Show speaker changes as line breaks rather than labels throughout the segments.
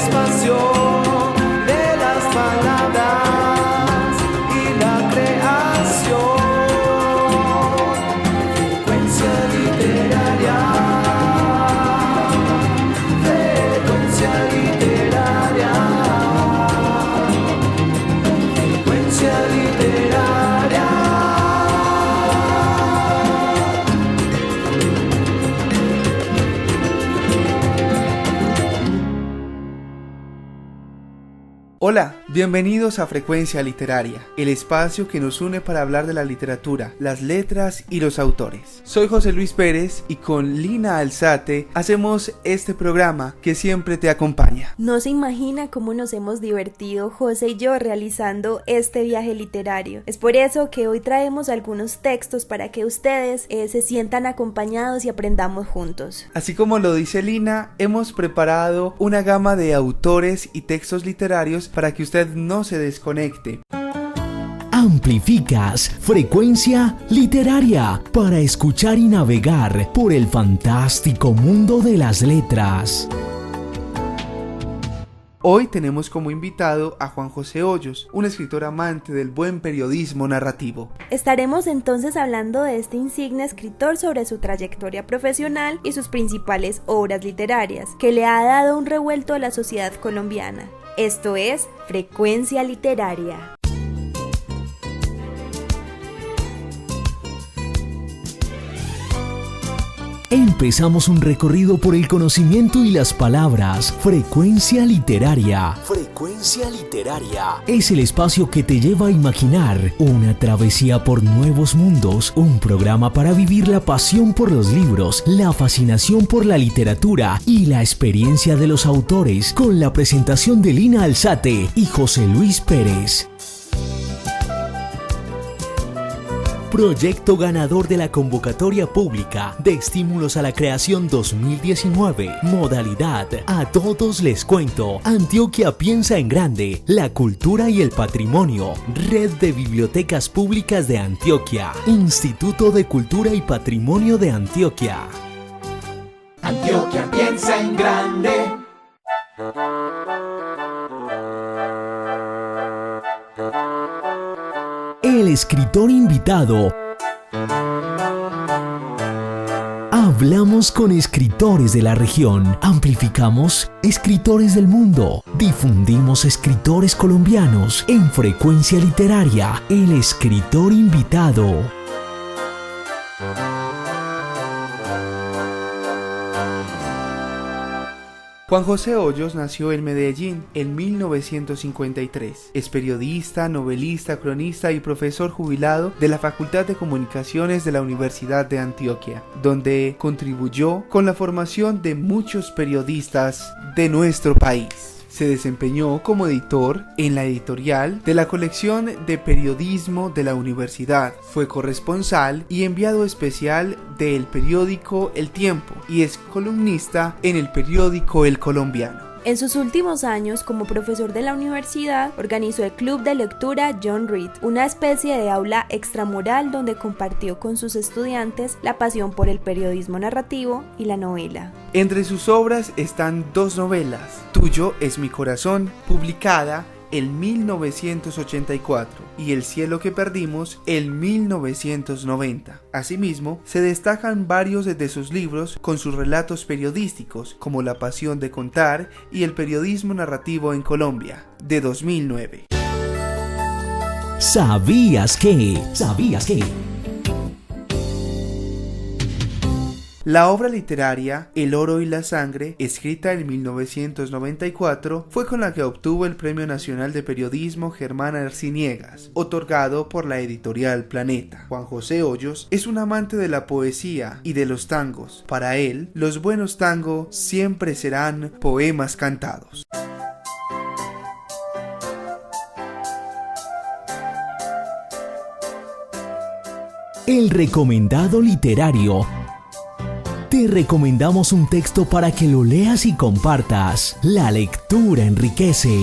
espacio de las palabras y la creación. Frecuencia literaria. Frecuencia literaria. Frecuencia literaria.
Hola, bienvenidos a Frecuencia Literaria, el espacio que nos une para hablar de la literatura, las letras y los autores. Soy José Luis Pérez y con Lina Alzate hacemos este programa que siempre te acompaña.
No se imagina cómo nos hemos divertido José y yo realizando este viaje literario. Es por eso que hoy traemos algunos textos para que ustedes se sientan acompañados y aprendamos juntos.
Así como lo dice Lina, hemos preparado una gama de autores y textos literarios para que usted no se desconecte.
Amplificas Frecuencia Literaria para escuchar y navegar por el fantástico mundo de las letras.
Hoy tenemos como invitado a Juan José Hoyos, un escritor amante del buen periodismo narrativo.
Estaremos entonces hablando de este insigne escritor sobre su trayectoria profesional y sus principales obras literarias, que le ha dado un revuelto a la sociedad colombiana. Esto es Frecuencia Literaria.
Empezamos un recorrido por el conocimiento y las palabras. Frecuencia Literaria. Frecuencia Literaria es el espacio que te lleva a imaginar una travesía por nuevos mundos, un programa para vivir la pasión por los libros, la fascinación por la literatura y la experiencia de los autores, con la presentación de Lina Alzate y José Luis Pérez. Proyecto ganador de la convocatoria pública de estímulos a la creación 2019. Modalidad: a todos les cuento. Antioquia piensa en grande. La cultura y el patrimonio. Red de Bibliotecas Públicas de Antioquia. Instituto de Cultura y Patrimonio de Antioquia.
Antioquia piensa en grande.
El escritor invitado. Hablamos con escritores de la región, amplificamos escritores del mundo, difundimos escritores colombianos en Frecuencia Literaria, el escritor invitado.
Juan José Hoyos nació en Medellín en 1953. Es periodista, novelista, cronista y profesor jubilado de la Facultad de Comunicaciones de la Universidad de Antioquia, donde contribuyó con la formación de muchos periodistas de nuestro país. Se desempeñó como editor en la editorial de la colección de periodismo de la universidad. Fue corresponsal y enviado especial del periódico El Tiempo y es columnista en el periódico El Colombiano.
En sus últimos años como profesor de la universidad, organizó el Club de Lectura John Reed, una especie de aula extramural donde compartió con sus estudiantes la pasión por el periodismo narrativo y la novela.
Entre sus obras están dos novelas: Tuyo es mi corazón, publicada en 1984, y El cielo que perdimos en 1990. Asimismo, se destacan varios de sus libros con sus relatos periodísticos, como La pasión de contar y El periodismo narrativo en Colombia, de 2009.
¿Sabías que?
La obra literaria El oro y la sangre, escrita en 1994, fue con la que obtuvo el Premio Nacional de Periodismo Germán Arciniegas, otorgado por la editorial Planeta. Juan José Hoyos es un amante de la poesía y de los tangos. Para él, los buenos tangos siempre serán poemas cantados.
El recomendado literario. Te recomendamos un texto para que lo leas y compartas. La lectura enriquece.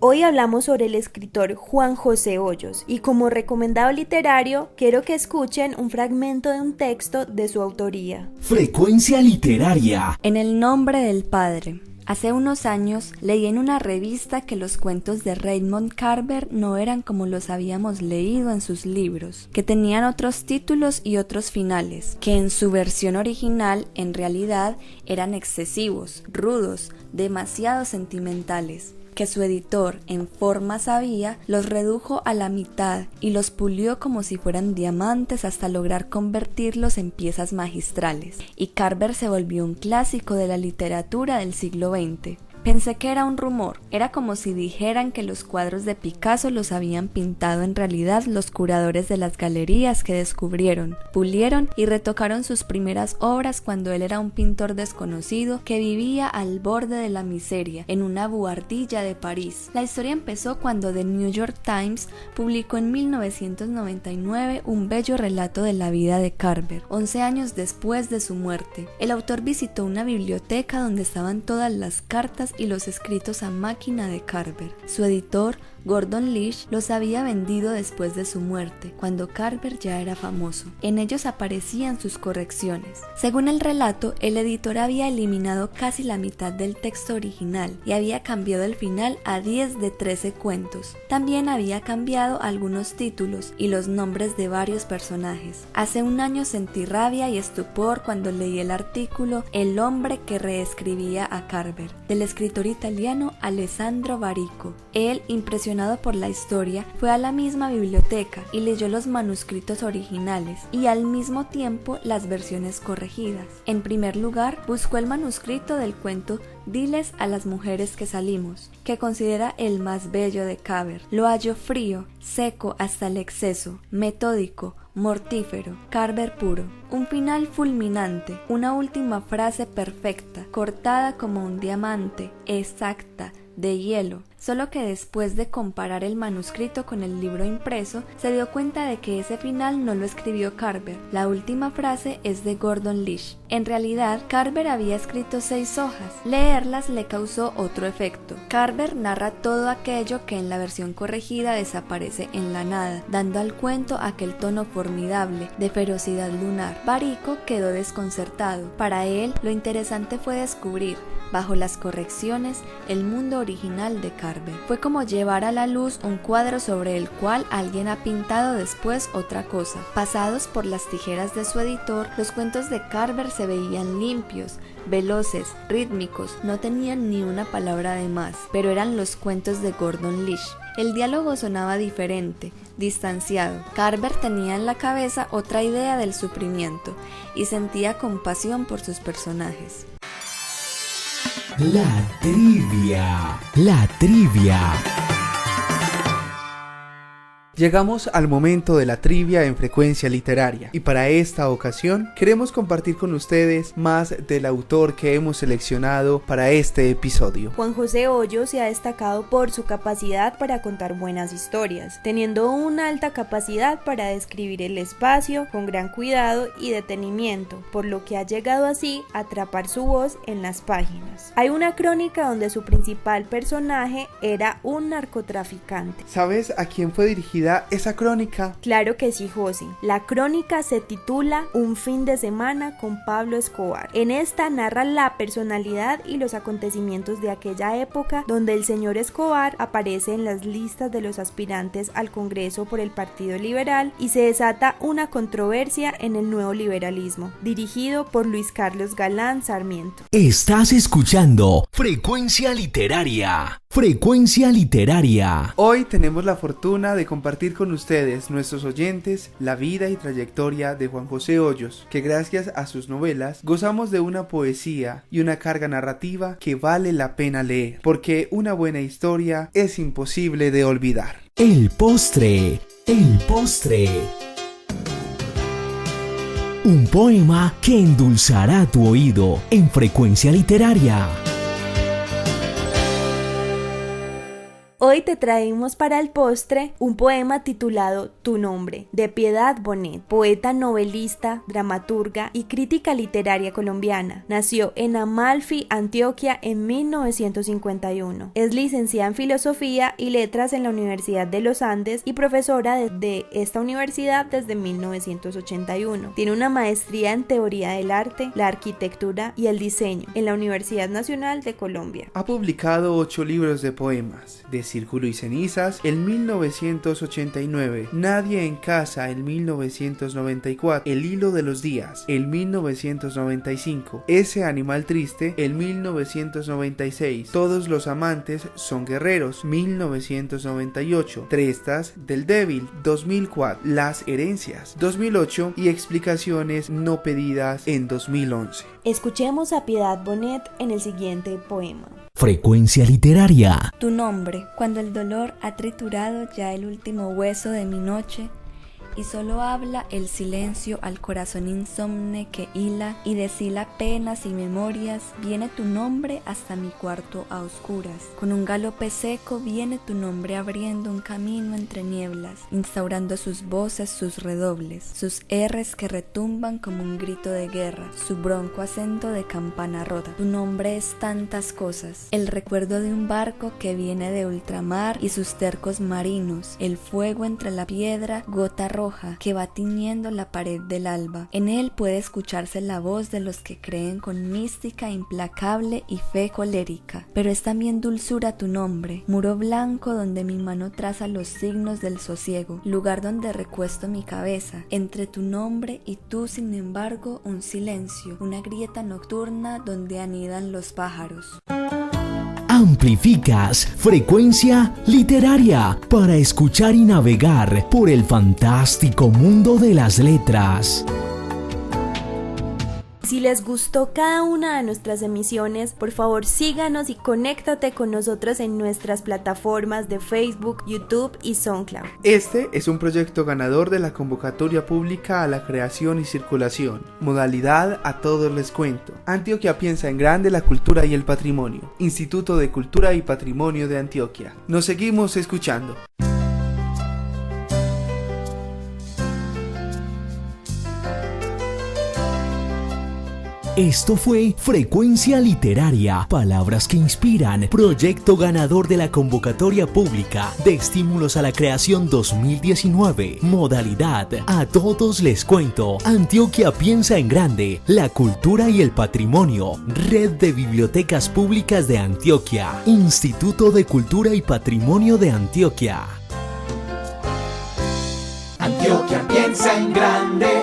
Hoy hablamos sobre el escritor Juan José Hoyos y como recomendado literario quiero que escuchen un fragmento de un texto de su autoría.
Frecuencia literaria.
En el nombre del Padre. Hace unos años leí en una revista que los cuentos de Raymond Carver no eran como los habíamos leído en sus libros, que tenían otros títulos y otros finales, que en su versión original en realidad eran excesivos, rudos, demasiado sentimentales, que su editor, en forma sabia, los redujo a la mitad y los pulió como si fueran diamantes hasta lograr convertirlos en piezas magistrales. Y Carver se volvió un clásico de la literatura del siglo XX. Pensé que era un rumor, era como si dijeran que los cuadros de Picasso los habían pintado en realidad los curadores de las galerías que descubrieron, pulieron y retocaron sus primeras obras cuando él era un pintor desconocido que vivía al borde de la miseria en una buhardilla de París. La historia empezó cuando The New York Times publicó en 1999 un bello relato de la vida de Carver, 11 años después de su muerte. El autor visitó una biblioteca donde estaban todas las cartas y los escritos a máquina de Carver. Su editor, Gordon Lish, los había vendido después de su muerte, cuando Carver ya era famoso. En ellos aparecían sus correcciones. Según el relato, el editor había eliminado casi la mitad del texto original y había cambiado el final a 10 de 13 cuentos. También había cambiado algunos títulos y los nombres de varios personajes. Hace un año sentí rabia y estupor cuando leí el artículo El hombre que reescribía a Carver, del escritor italiano Alessandro Barico. Él, impresionado por la historia, fue a la misma biblioteca y leyó los manuscritos originales y al mismo tiempo las versiones corregidas. En primer lugar, buscó el manuscrito del cuento Diles a las mujeres que salimos, que considera el más bello de Carver. Lo halló frío, seco hasta el exceso, metódico, mortífero, Carver puro. Un final fulminante, una última frase perfecta, cortada como un diamante, exacta, de hielo. Solo que después de comparar el manuscrito con el libro impreso, se dio cuenta de que ese final no lo escribió Carver. La última frase es de Gordon Lish. En realidad, Carver había escrito 6 hojas. Leerlas le causó otro efecto. Carver narra todo aquello que en la versión corregida desaparece en la nada, dando al cuento aquel tono formidable de ferocidad lunar. Barico quedó desconcertado. Para él, lo interesante fue descubrir, bajo las correcciones, el mundo original de Carver. Fue como llevar a la luz un cuadro sobre el cual alguien ha pintado después otra cosa. Pasados por las tijeras de su editor, los cuentos de Carver se veían limpios, veloces, rítmicos, no tenían ni una palabra de más, pero eran los cuentos de Gordon Lish. El diálogo sonaba diferente, distanciado. Carver tenía en la cabeza otra idea del sufrimiento y sentía compasión por sus personajes.
La trivia. La trivia.
Llegamos al momento de la trivia en Frecuencia Literaria y para esta ocasión queremos compartir con ustedes más del autor que hemos seleccionado para este episodio.
Juan José Hoyos se ha destacado por su capacidad para contar buenas historias, teniendo una alta capacidad para describir el espacio con gran cuidado y detenimiento, por lo que ha llegado así a atrapar su voz en las páginas. Hay una crónica donde su principal personaje era un narcotraficante.
¿Sabes a quién fue dirigida esa crónica?
Claro que sí, Josi. La crónica se titula Un fin de semana con Pablo Escobar. En esta narra la personalidad y los acontecimientos de aquella época donde el señor Escobar aparece en las listas de los aspirantes al Congreso por el Partido Liberal y se desata una controversia en el nuevo liberalismo, dirigido por Luis Carlos Galán Sarmiento.
Estás escuchando Frecuencia Literaria. Frecuencia Literaria.
Hoy tenemos la fortuna de compartir con ustedes, nuestros oyentes, la vida y trayectoria de Juan José Hoyos, que gracias a sus novelas gozamos de una poesía y una carga narrativa que vale la pena leer, porque una buena historia es imposible de olvidar.
El postre. El postre. Un poema que endulzará tu oído en Frecuencia Literaria.
Hoy te traemos para el postre un poema titulado Tu nombre, de Piedad Bonet, poeta, novelista, dramaturga y crítica literaria colombiana. Nació en Amalfi, Antioquia, en 1951. Es licenciada en Filosofía y Letras en la Universidad de los Andes y profesora de esta universidad desde 1981. Tiene una maestría en Teoría del Arte, la Arquitectura y el Diseño en la Universidad Nacional de Colombia.
Ha publicado 8 libros de poemas: De Círculo y Cenizas, en 1989, Nadie en Casa, en 1994, El Hilo de los Días, en 1995, Ese Animal Triste, en 1996, Todos los Amantes son Guerreros, 1998, Trestas del Débil, 2004, Las Herencias, 2008 y Explicaciones no pedidas, en 2011.
Escuchemos a Piedad Bonet en el siguiente poema.
Frecuencia literaria.
Tu nombre, cuando el dolor ha triturado ya el último hueso de mi noche, y solo habla el silencio al corazón insomne que hila y deshila penas y memorias, viene tu nombre hasta mi cuarto a oscuras. Con un galope seco viene tu nombre abriendo un camino entre nieblas, instaurando sus voces, sus redobles, sus R's que retumban como un grito de guerra, su bronco acento de campana rota. Tu nombre es tantas cosas: el recuerdo de un barco que viene de ultramar y sus tercos marinos, el fuego entre la piedra, gota roja que va tiñendo la pared del alba. En él puede escucharse la voz de los que creen con mística implacable y fe colérica. Pero es también dulzura tu nombre, muro blanco donde mi mano traza los signos del sosiego, lugar donde recuesto mi cabeza. Entre tu nombre y tú, sin embargo, un silencio, una grieta nocturna donde anidan los pájaros.
Amplificas Frecuencia Literaria para escuchar y navegar por el fantástico mundo de las letras.
Si les gustó cada una de nuestras emisiones, por favor síganos y conéctate con nosotros en nuestras plataformas de Facebook, YouTube y SoundCloud.
Este es un proyecto ganador de la convocatoria pública a la creación y circulación. Modalidad A Todos Les Cuento. Antioquia piensa en grande la cultura y el patrimonio. Instituto de Cultura y Patrimonio de Antioquia. Nos seguimos escuchando.
Esto fue Frecuencia Literaria, palabras que inspiran, proyecto ganador de la convocatoria pública de estímulos a la creación 2019, modalidad A Todos Les Cuento. Antioquia piensa en grande, la cultura y el patrimonio, Red de Bibliotecas Públicas de Antioquia, Instituto de Cultura y Patrimonio de Antioquia.
Antioquia piensa en grande.